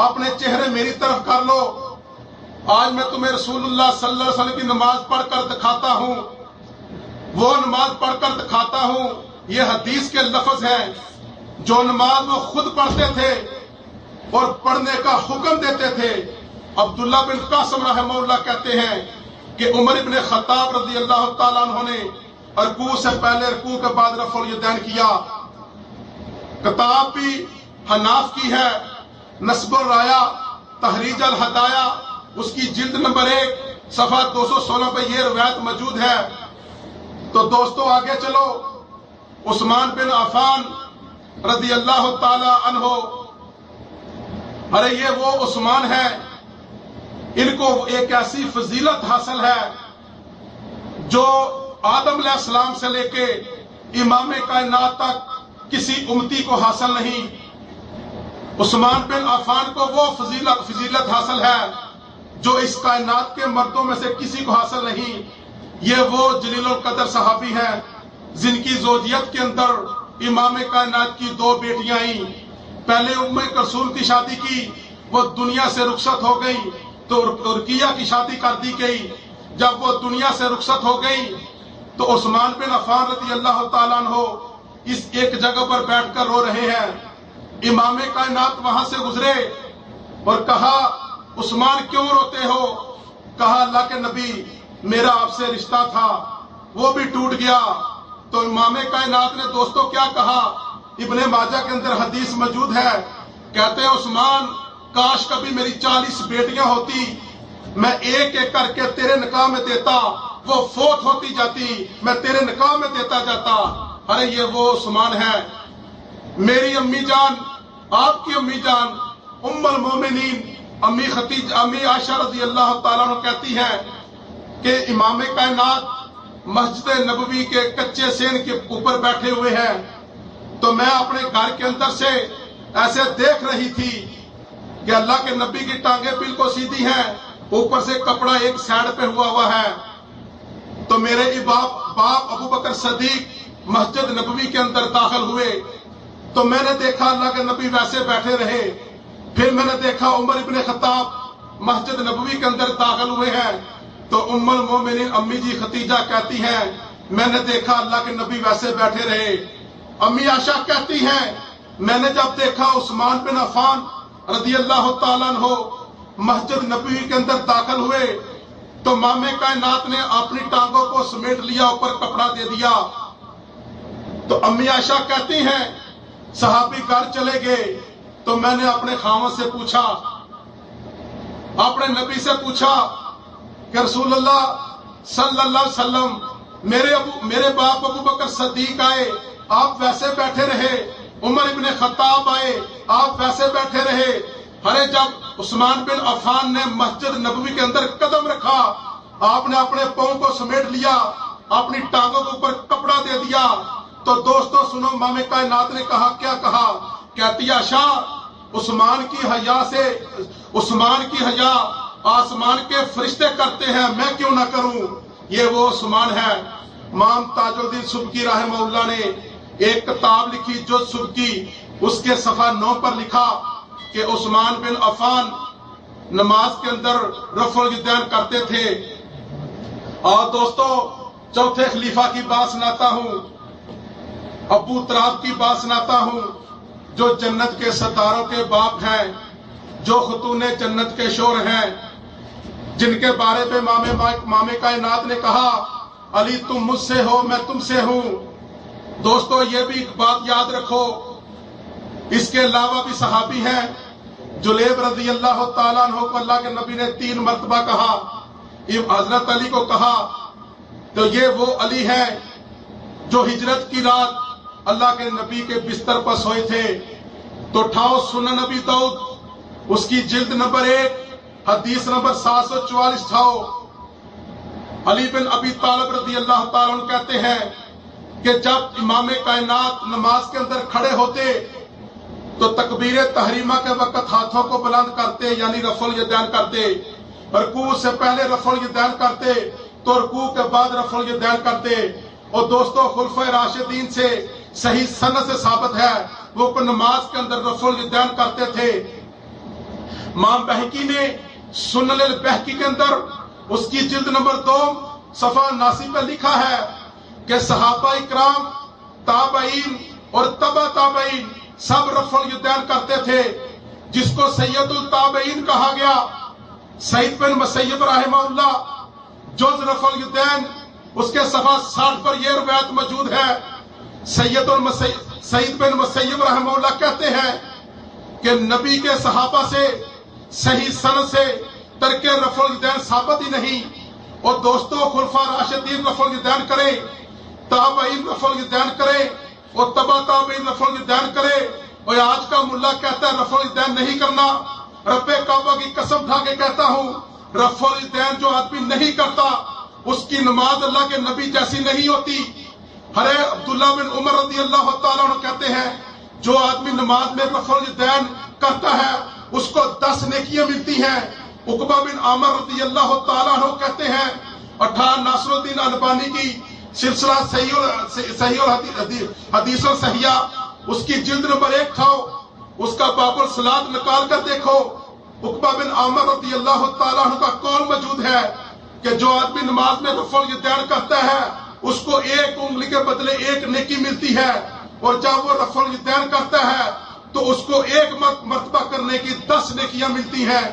اپنے چہرے میری طرف کر لو، آج میں تمہیں رسول اللہ صلی اللہ علیہ وسلم کی نماز پڑھ کر دکھاتا ہوں، وہ نماز پڑھ کر دکھاتا ہوں۔ یہ حدیث کے لفظ ہیں، جو نماز وہ خود پڑھتے تھے اور پڑھنے کا حکم دیتے تھے۔ عبداللہ بن قاسم رحمہ اللہ کہتے ہیں کہ عمر ابن خطاب رضی اللہ تعالیٰ عنہ نے رکوع سے پہلے رکوع کے بعد رفع الیدین کیا۔ کتاب بھی حناف کی ہے، نسب الرایا تحریج الہدایا، اس کی جلد نمبر 1 صفحہ 216 پہ یہ روایت موجود ہے۔ تو دوستو آگے چلو، عثمان بن عفان رضی اللہ تعالی عنہ، ارے یہ وہ عثمان ہے، ان کو ایک ایسی فضیلت حاصل ہے جو آدم علیہ السلام سے لے کے امام کائنات تک کسی امتی کو حاصل نہیں۔ عثمان بن عفان کو وہ فضیلت حاصل ہے جو اس کائنات کے مردوں میں سے کسی کو حاصل نہیں۔ یہ وہ جلیل القدر صحابی ہیں جن کی زوجیت کے اندر امام کائنات کی 2 بیٹیاں آئیں۔ پہلے ام کلثوم کی شادی کی، وہ دنیا سے رخصت ہو گئی تو رقیہ کی شادی کر دی گئی۔ جب وہ دنیا سے رخصت ہو گئی تو عثمان بن عفان رضی اللہ تعالیٰ عنہ اس ایک جگہ پر بیٹھ کر رو رہے ہیں۔ امام کائنات وہاں سے گزرے اور کہا عثمان کیوں روتے ہو؟ کہا اللہ کے نبی میرا آپ سے رشتہ تھا وہ بھی ٹوٹ گیا۔ تو امام کائنات نے دوستو کیا کہا؟ ابن ماجہ کے اندر حدیث موجود ہے، کہتے ہیں عثمان کاش کبھی میری 40 بیٹیاں ہوتی، میں ایک ایک کر کے تیرے نکاح میں دیتا، وہ فوت ہوتی جاتی میں تیرے نکاح میں دیتا جاتا۔ ارے یہ وہ عثمان ہے۔ میری امی جان، آپ کی امی جان ام المومنین امی عائشہ رضی اللہ تعالیٰ عنہ کہتی ہیں کہ امام کائنات مسجد نبوی کے کچے سین کے اوپر بیٹھے ہوئے ہیں، تو میں اپنے گھر کے اندر سے ایسے دیکھ رہی تھی کہ اللہ کے نبی کی ٹانگیں بالکل سیدھی ہیں، اوپر سے کپڑا ایک سائڈ پہ ہوا ہے۔ تو میرے باپ ابو بکر صدیق مسجد نبوی کے اندر داخل ہوئے تو میں نے دیکھا اللہ کے نبی ویسے بیٹھے رہے۔ پھر میں نے دیکھا عمر ابن خطاب مسجد نبوی کے اندر داخل ہوئے ہیں تو ام المومنین امی جی ختیجہ کہتی ہیں میں نے دیکھا اللہ کے نبی ویسے بیٹھے رہے۔ امی عائشہ کہتی ہیں میں نے جب دیکھا عثمان بن عفان رضی اللہ تعالیٰ عنہ مسجد نبوی کے اندر داخل ہوئے تو امام کائنات نے اپنی ٹانگوں کو سمیٹ لیا، اوپر کپڑا دے دیا۔ تو امی عائشہ کہتی ہیں صحابی گھر چلے گئے تو میں نے اپنے خاوند سے پوچھا، اپنے نبی سے پوچھا کہ رسول اللہ صلی اللہ علیہ وسلم میرے باپ ابو بکر صدیق آئے آپ ویسے بیٹھے رہے، عمر ابن خطاب آئے آپ ویسے بیٹھے رہے۔ ارے جب عثمان بن عفان نے مسجد نبوی کے اندر قدم رکھا آپ نے اپنے پاؤں کو سمیٹ لیا، اپنی ٹانگوں کے اوپر کپڑا دے دیا۔ تو دوستو سنو، امام کائنات نے کہا، کیا کہا؟ کہتی عائشہ عثمان کی حیا سے، عثمان کی حیا آسمان کے فرشتے کرتے ہیں، میں کیوں نہ کروں؟ یہ وہ عثمان ہے۔ امام تاج الدین سبکی رحمہ اللہ نے ایک کتاب لکھی جز سبکی، اس کے صفحہ 9 پر لکھا کہ عثمان بن عفان نماز کے اندر رفع الیدین کرتے تھے۔ اور دوستو چوتھے خلیفہ کی بات سناتا ہوں، ابو تراب کی بات سناتا ہوں، جو جنت کے ستاروں کے باپ ہیں، جو خاتون جنت کے شور ہیں، جن کے بارے میں امام کائنات نے کہا علی تم مجھ سے ہو، میں تم سے ہوں۔ دوستو یہ بھی ایک بات یاد رکھو، اس کے علاوہ بھی صحابی ہیں۔ جلیب رضی اللہ تعالیٰ عنہ کو اللہ کے نبی نے 3 مرتبہ کہا، حضرت علی کو کہا، تو یہ وہ علی ہے جو ہجرت کی رات اللہ کے نبی کے بستر پر سوئے تھے۔ تو اٹھاؤ سنن نبی داؤد، اس کی جلد نمبر 1 حدیث نمبر 744 اٹھاؤ۔ علی بن ابی طالب رضی اللہ تعالیٰ عنہ کہتے ہیں کہ جب امام کائنات نماز کے اندر کھڑے ہوتے تو تکبیر تحریمہ کے وقت ہاتھوں کو بلند کرتے، یعنی رفع الیدین کرتے، رکوع سے پہلے رفع الیدین کرتے، تو رکوع کے بعد رفع الیدین کرتے۔ اور دوستو خلفائے راشدین سے صحیح سند سے ثابت ہے وہ نماز کے اندر رفع الیدین کرتے تھے۔ امام بہقی نے سنن البہقی کے اندر اس کی جلد نمبر 2 صفحہ 79 پہ لکھا ہے کہ صحابہ اکرام، تابعین اور تبع تابعین سب رفع الیدین کرتے تھے، جس کو سید التابعین کہا گیا۔ سعید بن مسیب رحمہ اللہ جز رفع الیدین، اس کے صفحہ 60 پر یہ روایت موجود ہے۔ سعید بن مسیب رحمہ اللہ کہتے ہیں کہ نبی کے صحابہ سے صحیح سند سے ترک رفع الیدین ثابت ہی نہیں۔ اور دوستو خلفاء راشدین رفع الیدین کرے، تابعین رفع الیدین کرے، اور تبع تابعین رفع الیدین کرے، اور آج کا ملا کہتا ہے رفع الیدین نہیں کرنا۔ رب کعبہ کی قسم اٹھا کے کہتا ہوں، رفع الیدین جو آدمی نہیں کرتا اس کی نماز اللہ کے نبی جیسی نہیں ہوتی۔ حضرت عبداللہ بن عمر رضی اللہ تعالیٰ عنہ کہتے ہیں جو آدمی نماز میں رفع الیدین کرتا ہے اس کو 10 نیکیاں ملتی ہیں۔ عقبہ بن عامر رضی اللہ تعالیٰ عنہ کہتے ہیں، ناصر الدین البانی کی سلسلہ صحیح حدیث صحیحہ اس کی جلد نمبر 1 کھاؤ، اس کا باب الصلاۃ نکال کر دیکھو۔ عقبہ بن عامر رضی اللہ تعالیٰ عنہ کا قول موجود ہے کہ جو آدمی نماز میں رفع الیدین کرتا ہے اس کو 1 انگلی کے بدلے 1 نیکی ملتی ہے، اور جب وہ رفع الیدین کرتا ہے تو اس کو 1 مرتبہ کرنے کی 10 نیکیاں ملتی ہیں۔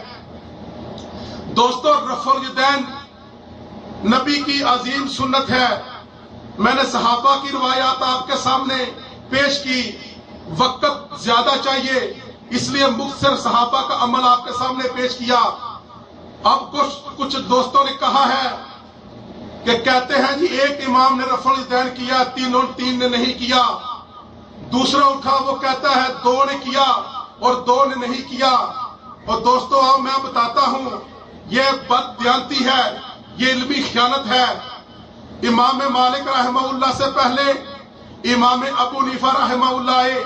دوستو رفع الیدین نبی کی عظیم سنت ہے۔ میں نے صحابہ کی روایات آپ کے سامنے پیش کی، وقت زیادہ چاہیے اس لیے مختصر صحابہ کا عمل آپ کے سامنے پیش کیا۔ اب کچھ دوستوں نے کہا ہے کہ کہتے ہیں جی ایک امام نے رفع الیدین کیا، 3 نے نہیں کیا۔ دوسرا اٹھا وہ کہتا ہے 2 نے کیا اور 2 نے نہیں کیا۔ اور دوستو اب میں بتاتا ہوں یہ بددیانتی ہے، یہ علمی خیانت ہے۔ امام مالک رحمہ اللہ سے پہلے امام ابو حنیفہ رحمہ اللہ آئے،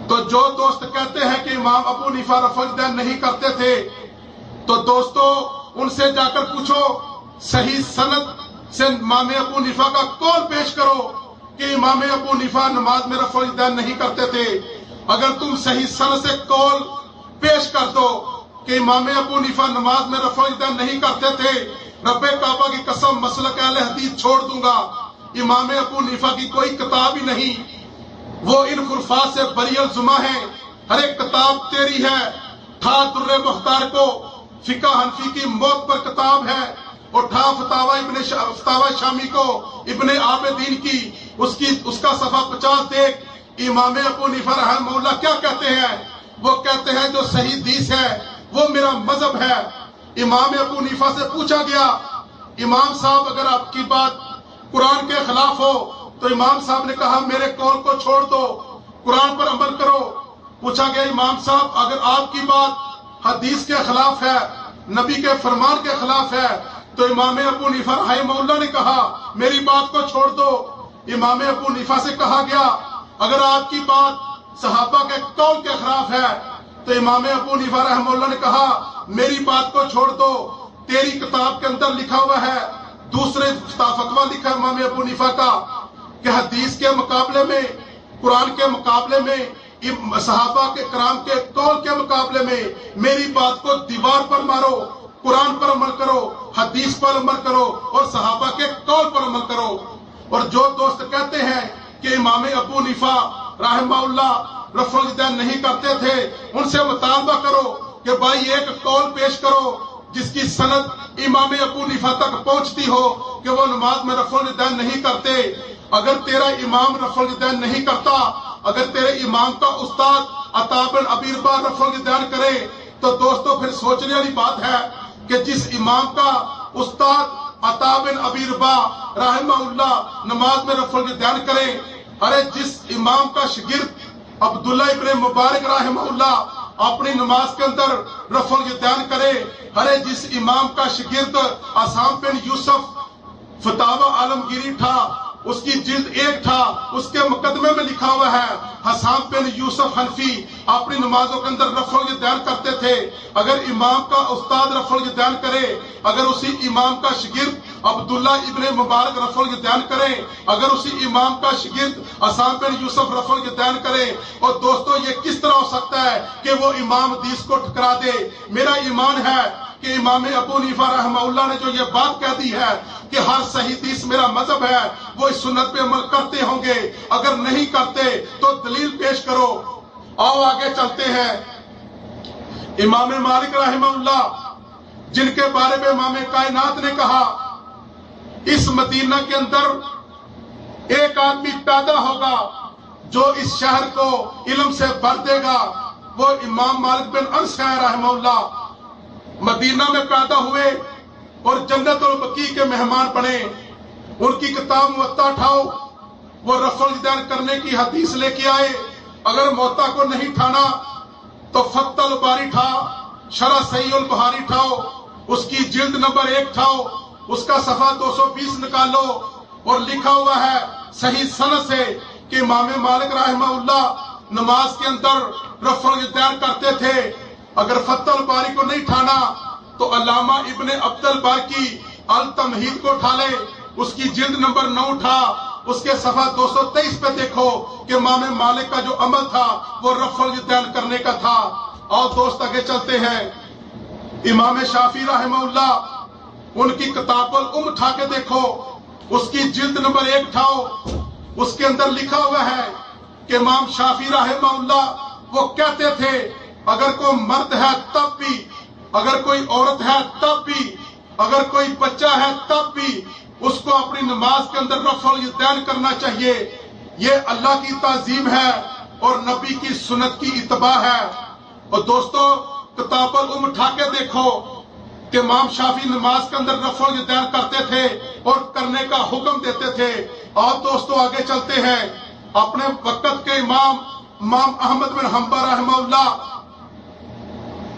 تو جو دوست کہتے ہیں کہ امام ابو حنیفہ رفع الیدین نہیں کرتے تھے تو دوستو ان سے جا کر پوچھو، صحیح سند سے امام ابو حنیفہ کا قول پیش کرو کہ امام ابو حنیفہ نماز میں رفع الیدین نہیں کرتے تھے۔ اگر تم صحیح سند سے قول پیش کر دو کہ امام ابو حنیفہ نماز میں رفع الیدین نہیں کرتے تھے، رب کعبہ کی قسم مسلک اہل حدیث چھوڑ دوں گا۔ امام ابو حنیفہ کی کوئی کتاب ہی نہیں، وہ ان خرافات سے بری الزمہ ہیں۔ ہر ایک کتاب تیری ہے، تھا در مختار کو فقہ حنفی کی موت پر کتاب ہے، اور تھا فتاوی شامی کو ابن عابدین کی اس کا صفحہ 50 دیکھ۔ امام ابو حنیفہ رحمہ اللہ کیا کہتے ہیں؟ وہ کہتے ہیں جو صحیح حدیث ہے وہ میرا مذہب ہے۔ امام ابو حنیفہ سے پوچھا گیا، امام صاحب اگر آپ کی بات قرآن کے خلاف ہو تو امام صاحب نے کہا میرے قول کو چھوڑ دو، قرآن پر عمل کرو۔ پوچھا گیا امام صاحب اگر آپ کی بات حدیث کے خلاف ہے، نبی کے فرمان کے خلاف ہے، تو امام ابو حنیفہ رحمہ نے کہا میری بات کو چھوڑ دو۔ امام ابو حنیفہ سے کہا گیا اگر آپ کی بات صحابہ کے قول کے خلاف ہے تو امام ابو حنیفہ رحمہ نے کہا میری بات کو چھوڑ دو، تیری کتاب کے اندر لکھا ہوا ہے، دوسرے فتویٰ لکھا امام ابو حنیفہ کا کہ حدیث کے مقابلے میں، قرآن کے مقابلے میں، صحابہ کے کرام کے قول کے مقابلے میں میری بات کو دیوار پر مارو، قرآن پر عمل کرو، حدیث پر عمل کرو اور صحابہ کے قول پر عمل کرو۔ اور جو دوست کہتے ہیں کہ امام ابو حنیفہ رحمہ اللہ رفع الیدین نہیں کرتے تھے، ان سے مطالبہ کرو کہ بھائی ایک قول پیش کرو جس کی سند امام ابو حنیفہ تک پہنچتی ہو کہ وہ نماز میں رفع الیدین نہیں کرتے۔ اگر تیرا امام رفع الیدین نہیں کرتا، اگر تیرے امام کا استاد عطا بن ابی رباح رفع الیدین کرے تو دوستو پھر سوچنے والی بات ہے کہ جس امام کا استاد عطا بن ابی رباح رحمہ اللہ نماز میں رفع الیدین کرے، ارے جس امام کا شاگرد عبداللہ ابن مبارک رحمہ اللہ اپنی نماز کے اندر رفع الیدین کرے، ارے جس امام کا شاگرد عصام بن یوسف فتاوی عالمگیری تھا، اس کی جلد 1 تھا، اس کے مقدمے میں لکھا ہوا ہے حسام بن یوسف حنفی اپنی نمازوں کے اندر رفع الیدین کرتے تھے۔ اگر امام کا استاد رفع الیدین کرے، اگر اسی امام کا شاگرد عبداللہ ابن مبارک رفع الیدین کرے، اگر اسی امام کا شاگرد حسام بن یوسف رفع الیدین کرے، اور دوستو یہ کس طرح ہو سکتا ہے کہ وہ امام حدیث کو ٹھکرا دے؟ میرا ایمان ہے کہ امام ابو حنیفہ رحمہ اللہ نے جو یہ بات کہہ دی ہے کہ ہر صحیح حدیث میرا مذہب ہے، وہ اس سنت پہ عمل کرتے ہوں گے، اگر نہیں کرتے تو دلیل پیش کرو۔ آؤ آگے چلتے ہیں۔ امام مالک رحمہ اللہ جن کے بارے میں امام کائنات نے کہا اس مدینہ کے اندر ایک آدمی پیدا ہوگا جو اس شہر کو علم سے بھر دے گا، وہ امام مالک بن انس ہے رحمہ اللہ۔ مدینہ میں پیدا ہوئے اور جنت البقیع کے مہمان بنے۔ ان کی کتاب موطا اٹھاؤ، وہ رفع الیدین کرنے کی حدیث لے کے آئے۔ اگر موطا کو نہیں ٹھانا تو فتح الباری ٹھا، شرح صحیح البخاری ٹھاؤ، اس کی جلد نمبر 1 ٹھاؤ، اس کا صفحہ 220 نکالو، اور لکھا ہوا ہے صحیح سند سے کہ امام مالک رحمہ اللہ نماز کے اندر رفع الیدین کرتے تھے۔ اگر فتح الباری کو نہیں ٹھانا تو علامہ ابن عبد البر کی التمہید کو اٹھا لے، اس کی جلد نمبر 9 اٹھا، اس کے صفحہ 223 پہ دیکھو کہ امام مالک کا جو عمل تھا وہ رفع الیدین کرنے کا تھا۔ اور دوست آگے چلتے ہیں۔ امام شافعی رحمہ اللہ ان کی کتاب الام اٹھا کے دیکھو، اس کی جلد نمبر 1 اٹھاؤ، اس کے اندر لکھا ہوا ہے کہ امام شافعی رحمہ اللہ وہ کہتے تھے اگر کوئی مرد ہے تب بھی، اگر کوئی عورت ہے تب بھی، اگر کوئی بچہ ہے تب بھی اس کو اپنی نماز کے اندر رفع الیدین کرنا چاہیے۔ یہ اللہ کی تعظیم ہے اور نبی کی سنت کی اتباع ہے۔ اور دوستو کتاب الام اٹھا کے دیکھو کہ امام شافعی نماز کے اندر رفع الیدین کرتے تھے اور کرنے کا حکم دیتے تھے۔ اور دوستو آگے چلتے ہیں۔ اپنے وقت کے امام احمد بن حنبل رحمہ اللہ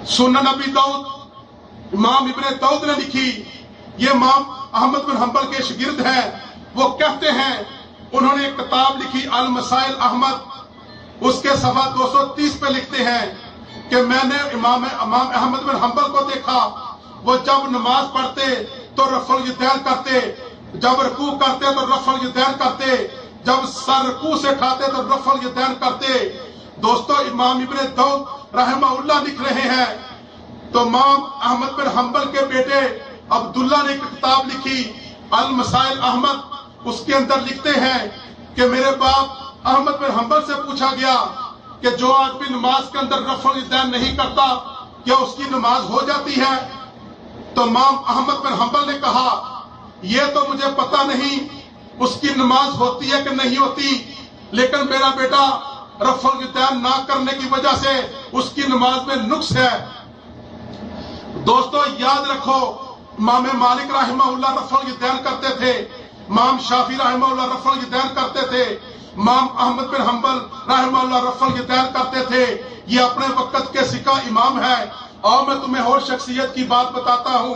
سنن نبی داؤد امام ابن داؤد نے لکھی، یہ امام احمد بن حنبل کے شاگرد ہیں۔ وہ کہتے ہیں، انہوں نے ایک کتاب لکھی المسائل احمد، اس کے صفحہ 230 پہ لکھتے ہیں کہ میں نے امام احمد بن حنبل کو دیکھا، وہ جب نماز پڑھتے تو رفع الیدین کرتے، جب رکوع کرتے تو رفع الیدین کرتے، جب سر رکوع سے اٹھاتے تو رفع الیدین کرتے۔ دوستو امام ابن داؤد رحمہ اللہ لکھ رہے ہیں تو امام احمد بن حنبل کے بیٹے عبداللہ نے ایک کتاب لکھی المسائل احمد، اس کے اندر لکھتے ہیں کہ میرے باپ احمد بن حنبل سے پوچھا گیا کہ جو آدمی نماز کے اندر رفع الیدین نہیں کرتا کیا اس کی نماز ہو جاتی ہے؟ تو امام احمد بن حنبل نے کہا یہ تو مجھے پتا نہیں اس کی نماز ہوتی ہے کہ نہیں ہوتی، لیکن میرا بیٹا رفع الیدین نہ کرنے کی وجہ سے اس کی نماز میں نقص ہے۔ دوستو یاد رکھو امام مالک رحمہ اللہ رفع الیدین کرتے تھے، امام شافعی رحمہ اللہ رفع الیدین کرتے تھے، امام احمد بن حنبل رحمہ اللہ رفع الیدین کرتے تھے۔ یہ اپنے وقت کے سکہ امام ہے۔ اور میں تمہیں اور شخصیت کی بات بتاتا ہوں،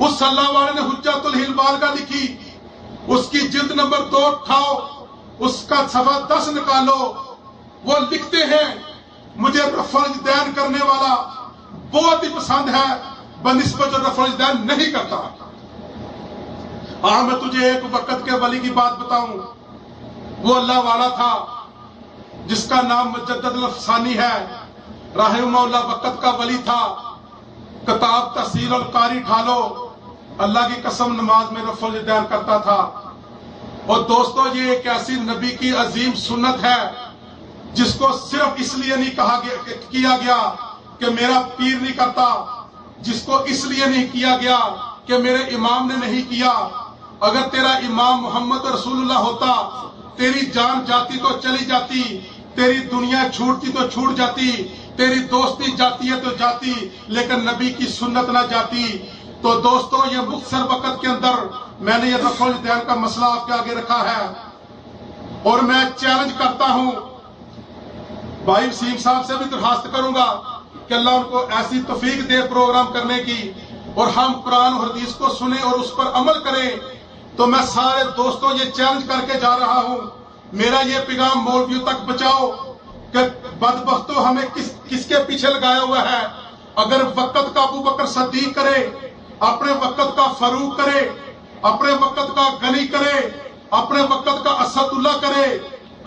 اس اللہ والے نے حجت البالغہ لکھی، اس کی جلد نمبر 2 اٹھاؤ، اس کا صفحہ 10 نکالو. وہ لکھتے ہیں مجھے رفع الیدین کرنے والا بہت ہی پسند ہے بنسبت جو رفع الیدین نہیں کرتا. ہاں میں تجھے ایک وقت کے ولی کی بات بتاؤں. وہ اللہ والا تھا جس کا نام مجدد الافسانی ہے، رحمہ اللہ، وقت کا ولی تھا. کتاب تحصیل القاری ڈھالو، اللہ کی قسم نماز میں رفع الیدین کرتا تھا. اور دوستو یہ ایک ایسی نبی کی عظیم سنت ہے جس کو صرف اس لیے نہیں کیا گیا کہ میرا پیر نہیں کرتا، جس کو اس لیے نہیں کیا گیا کہ میرے امام نے نہیں کیا. اگر تیرا امام محمد رسول اللہ ہوتا، تیری جان جاتی تو چلی جاتی، تیری دنیا چھوٹتی تو چھوٹ جاتی، تیری دوستی جاتی ہے تو جاتی، لیکن نبی کی سنت نہ جاتی. تو دوستو یہ مختصر وقت کے اندر میں نے یہ رفع الیدین کا مسئلہ آپ کے آگے رکھا ہے، اور میں چیلنج کرتا ہوں، بھائی وسیم صاحب سے بھی درخواست کروں گا کہ اللہ ان کو ایسی توفیق دے پروگرام کرنے کی، اور ہم قرآن اور حدیث کو سنیں اور اس پر عمل کریں. تو میں سارے دوستوں یہ چیلنج کر کے جا رہا ہوں، میرا یہ پیغام مولویوں تک پہنچاؤ کہ بدبختو ہمیں کس کے پیچھے لگایا ہوا ہے. اگر وقت کا ابو بکر صدیق کرے، اپنے وقت کا فاروق کرے، اپنے وقت کا غنی کرے، اپنے وقت کا اسد اللہ کرے،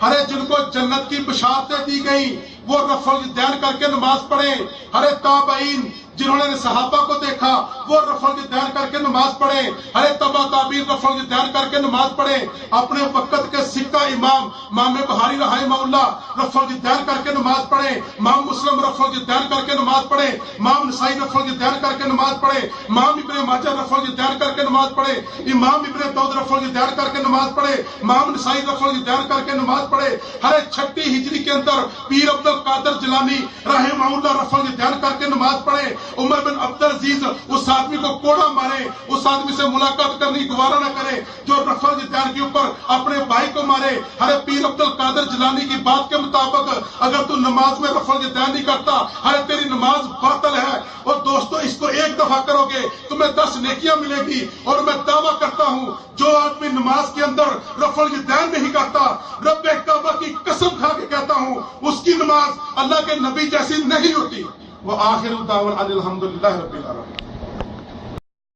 ہرے جن کو جنت کی بشارتیں دی گئی وہ رفع الیدین کر کے نماز پڑھیں. ہرے تابعین جنہوں نے صحابہ کو دیکھا وہ رفع الیدین کر کے نماز پڑھیں. ہرے تبع تابعین رفع الیدین کر کے نماز پڑھیں. اپنے وقت کے سکہ امام بخاری رحمہ اللہ رفع الیدین کر کے نماز پڑھیں. امام مسلم رفع الیدین کر کے نماز پڑھیں. امام نسائی رفع الیدین کر کے نماز پڑھیں. امام ابن ماجہ رفع الیدین کر کے نماز پڑھیں. امام ابن داؤد رفع الیدین کر کے نماز پڑھیں. امام نسائی رفع الیدین کر کے نماز پڑھے. ہر 6 ہجری کے اندر پیر عبد القادر جیلانی رحمہ اللہ رفع الیدین کر کے نماز پڑھے. عمر بن عبدالعزیز اس آدمی کو کوڑا مارے، اس آدمی سے ملاقات کرنی گوارا نہ کرے جو رفع الیدین کے اوپر اپنے بھائی کو مارے. ہر پیر عبد القادر جیلانی کی بات کے مطابق اگر تو نماز میں رفع الیدین نہیں کرتا، ہر تیری نماز باطل ہے. اور دوستو اس کو ایک دفعہ کرو گے تمہیں 10 نیکیاں ملے گی. اور میں دعویٰ کرتا ہوں جو آدمی نماز کے اندر رفع الیدین نہیں کرتا، رب کعبہ کی قسم کھا کے کہتا ہوں اس کی نماز اللہ کے نبی جیسی نہیں ہوتی. وآخر دعوانا الحمدللہ رب العالمین.